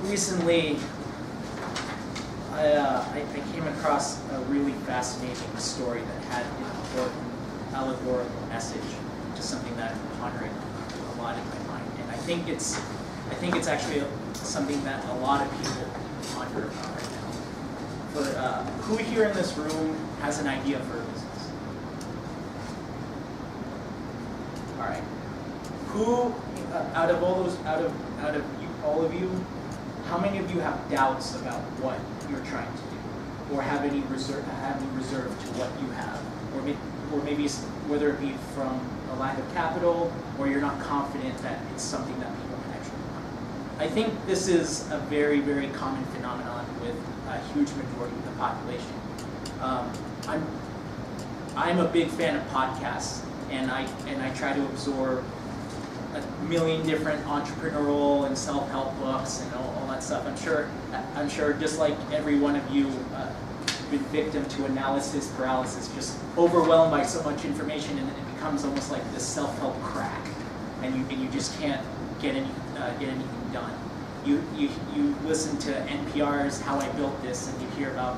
recently I came across a really fascinating story that had an important allegorical message to something that I'm pondering a lot in my mind, and I think it's actually something that a lot of people ponder about right now. But who here in this room has an idea for a business? All right. Who out of all of you, how many of you have doubts about what you're trying to do, or have any reserve to what you have, or maybe whether it be from a lack of capital, or you're not confident that it's something that people can actually buy. I think this is a very, very common phenomenon with a huge majority of the population. I'm a big fan of podcasts, and I try to absorb a million different entrepreneurial and self-help books and all that stuff. I'm sure just like every one of you been victim to analysis paralysis, just overwhelmed by so much information, and it becomes almost like this self-help crack, and you just can't get anything done. You listen to NPR's How I Built This, and you hear about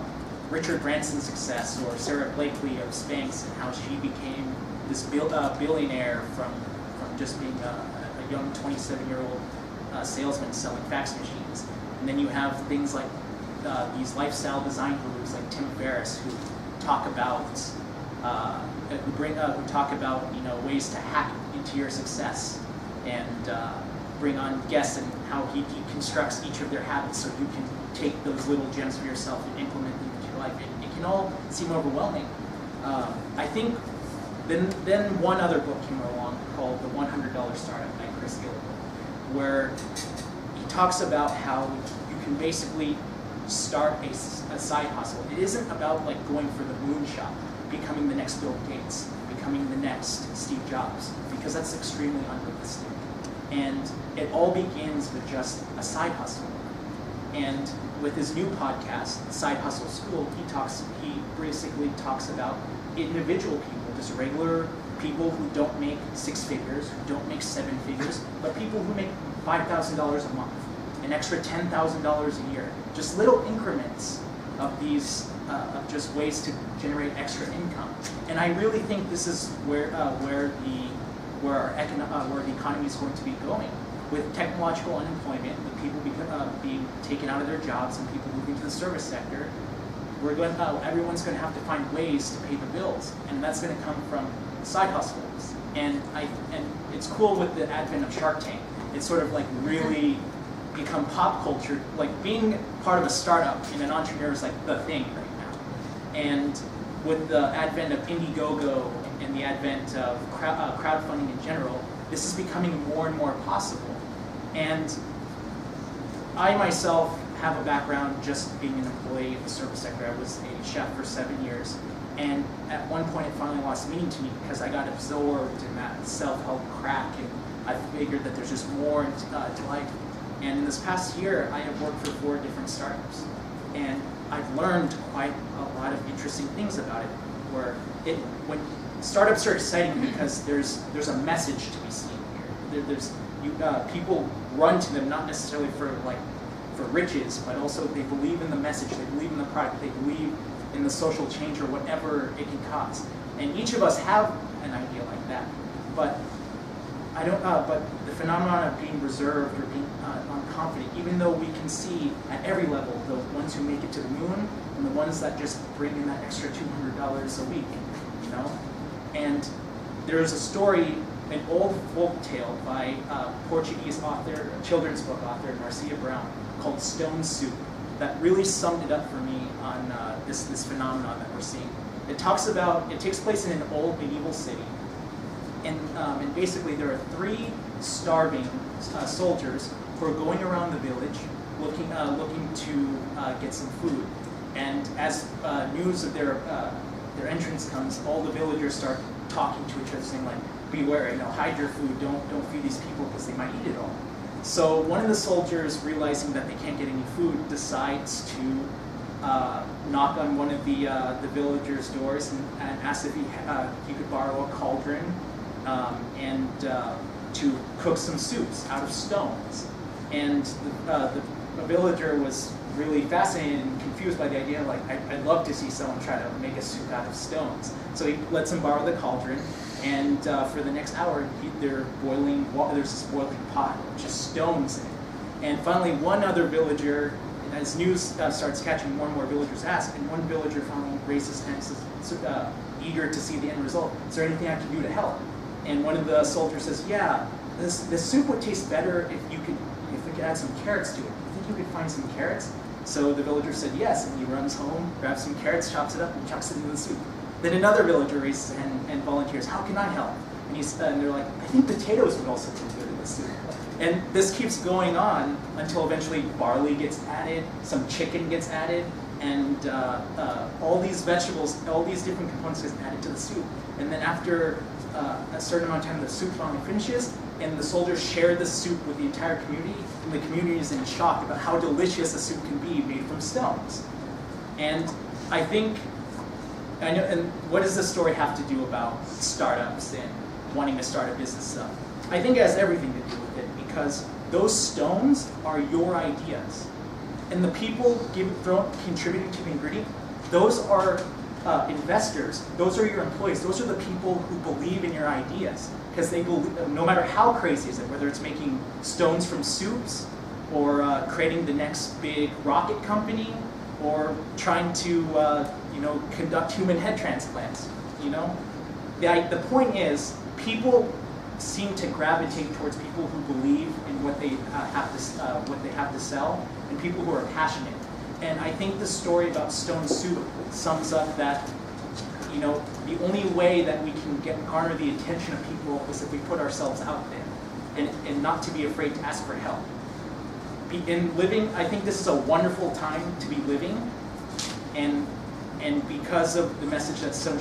Richard Branson's success, or Sarah Blakely of Spanx, and how she became this billionaire from just being a young 27-year-old salesman selling fax machines. And then you have things like these lifestyle design gurus like Tim Ferriss, who talk about ways to hack into your success, and bring on guests and how he constructs each of their habits so you can take those little gems for yourself and implement them into your life. It can all seem overwhelming. I think then one other book came along called The $100 Startup by Chris Gilligan, where he talks about how you can basically start a side hustle. It isn't about like going for the moonshot, becoming the next Bill Gates, becoming the next Steve Jobs, because that's extremely unrealistic. And it all begins with just a side hustle. And with his new podcast, Side Hustle School, he basically talks about individual people, just regular people who don't make 6 figures, who don't make 7 figures, but people who make $5,000 a month, an extra $10,000 a year, just little increments of these, of just ways to generate extra income. And I really think this is where the economy is going to be going. With technological unemployment, with people being taken out of their jobs and people moving to the service sector, everyone's going to have to find ways to pay the bills, and that's going to come from side hustles. And it's cool with the advent of Shark Tank. It's sort of like really become pop culture. Like being part of a startup and an entrepreneur is like the thing right now. And with the advent of Indiegogo and the advent of crowdfunding in general, this is becoming more and more possible. And I myself have a background just being an employee of the service sector. I was a chef for 7 years, and at one point it finally lost meaning to me because I got absorbed in that self-help crack, and I figured that there's just more to life. And in this past year, I have worked for 4 different startups, and I've learned quite a lot of interesting things about it. When startups are exciting because there's a message to be seen here. People run to them not necessarily for riches, but also they believe in the message, they believe in the product, they believe in the social change or whatever it can cause. And each of us have an idea like that, but but the phenomenon of being reserved or being unconfident, even though we can see at every level the ones who make it to the moon and the ones that just bring in that extra $200 a week, And there's a story, an old folk tale by Portuguese author, children's book author Marcia Brown, called Stone Soup, that really summed it up for me on this phenomenon that we're seeing. It takes place in an old medieval city, and basically there are 3 starving soldiers who are going around the village looking to get some food. And as news of their entrance comes, all the villagers start talking to each other, saying like, "Beware! Hide your food. Don't feed these people because they might eat it all." So one of the soldiers, realizing that they can't get any food, decides to knock on one of the villagers' doors and ask if he could borrow a cauldron and to cook some soups out of stones. And a villager was really fascinated and confused by the idea, like, I'd love to see someone try to make a soup out of stones. So he lets him borrow the cauldron, and for the next hour, they're boiling water. There's this boiling pot with just stones in it. And finally, one other villager, as news starts catching, more and more villagers ask, and one villager finally raises his hand and says, eager to see the end result, is there anything I can do to help? And one of the soldiers says, yeah, this soup would taste better if we could add some carrots to it. You think you could find some carrots? So the villager said yes, and he runs home, grabs some carrots, chops it up, and chucks it into the soup. Then another villager raises his hand and volunteers, how can I help? And they're like, I think potatoes would also taste good in this soup. And this keeps going on until eventually barley gets added, some chicken gets added, and all these vegetables, all these different components get added to the soup. And then after a certain amount of time, the soup finally finishes, and the soldiers share the soup with the entire community, and the community is in shock about how delicious a soup can be made from stones. And I think, and what does this story have to do about startups and wanting to start a business? I think it has everything to do with it, because those stones are your ideas. And the people contributing to the ingredient, those are investors, those are your employees, those are the people who believe in your ideas. Because they believe, no matter how crazy is it, whether it's making stones from soups, or creating the next big rocket company, or trying to conduct human head transplants. The point is, people seem to gravitate towards people who believe in what they have to sell, and people who are passionate. And I think the story about Stone Soup sums up that, the only way that we can garner the attention of people is if we put ourselves out there, and not to be afraid to ask for help. In living, I think this is a wonderful time to be living, and because of the message that Stone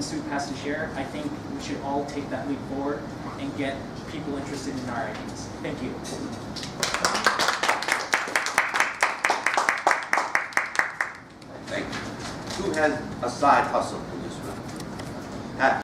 Soup has to share, I think we should all take that leap forward and get people interested in our ideas. Thank you. Thank you. Who has a side hustle?